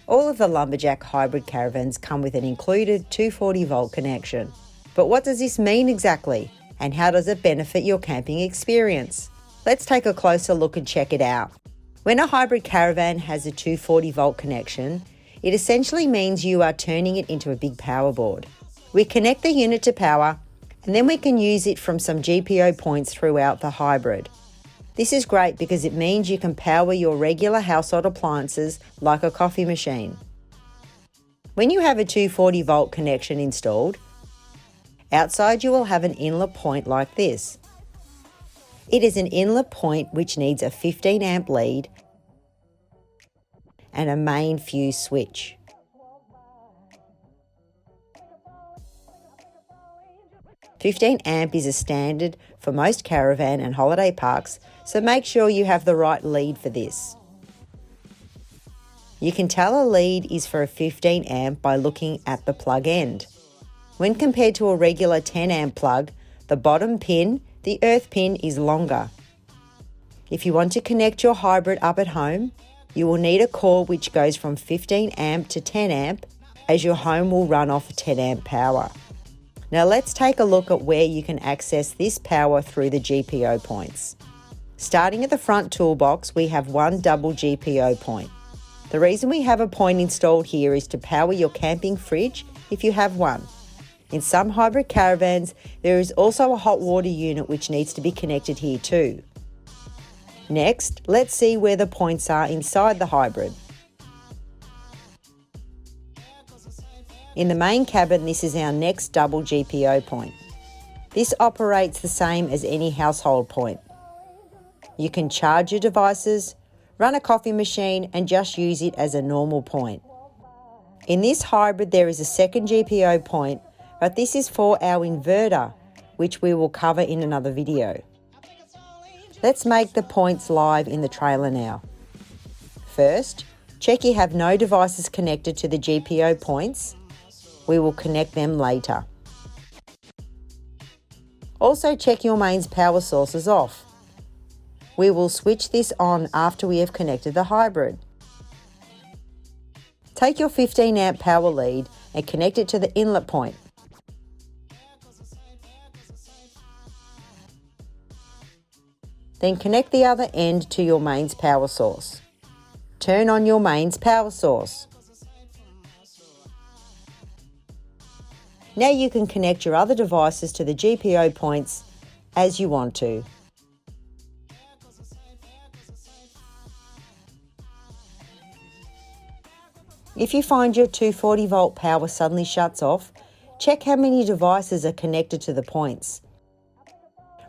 All of the Lumberjack hybrid caravans come with an included 240 volt connection. But what does this mean exactly? And how does it benefit your camping experience? Let's take a closer look and check it out. When a hybrid caravan has a 240 volt connection, it essentially means you are turning it into a big power board. We connect the unit to power, and then we can use it from some GPO points throughout the hybrid. This is great because it means you can power your regular household appliances like a coffee machine. When you have a 240 volt connection installed, outside you will have an inlet point like this. It is an inlet point which needs a 15 amp lead and a main fuse switch. $15 amp is a standard for most caravan and holiday parks, so make sure you have the right lead for this. You can tell a lead is for a 15 amp by looking at the plug end. When compared to a regular 10 amp plug, the bottom pin, the earth pin, is longer. If you want to connect your hybrid up at home, you will need a cord which goes from 15 amp to 10 amp, as your home will run off 10 amp power. Now let's take a look at where you can access this power through the GPO points. Starting at the front toolbox, we have one double GPO point. The reason we have a point installed here is to power your camping fridge if you have one. In some hybrid caravans, there is also a hot water unit which needs to be connected here too. Next, let's see where the points are inside the hybrid. In the main cabin, this is our next double GPO point. This operates the same as any household point. You can charge your devices, run a coffee machine, and just use it as a normal point. In this hybrid, there is a second GPO point, but this is for our inverter, which we will cover in another video. Let's make the points live in the trailer now. First, check you have no devices connected to the GPO points. We will connect them later. Also check your mains power source is off. We will switch this on after we have connected the hybrid. Take your 15 amp power lead and connect it to the inlet point. Then connect the other end to your mains power source. Turn on your mains power source. Now you can connect your other devices to the GPO points as you want to. If you find your 240 volt power suddenly shuts off, check how many devices are connected to the points.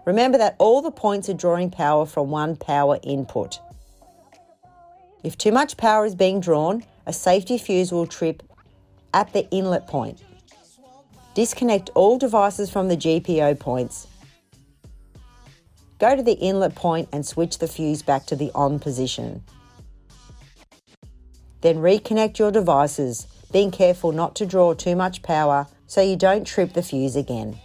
Remember that all the points are drawing power from one power input. If too much power is being drawn, a safety fuse will trip at the inlet point. Disconnect all devices from the GPO points. Go to the inlet point and switch the fuse back to the on position. Then reconnect your devices, being careful not to draw too much power so you don't trip the fuse again.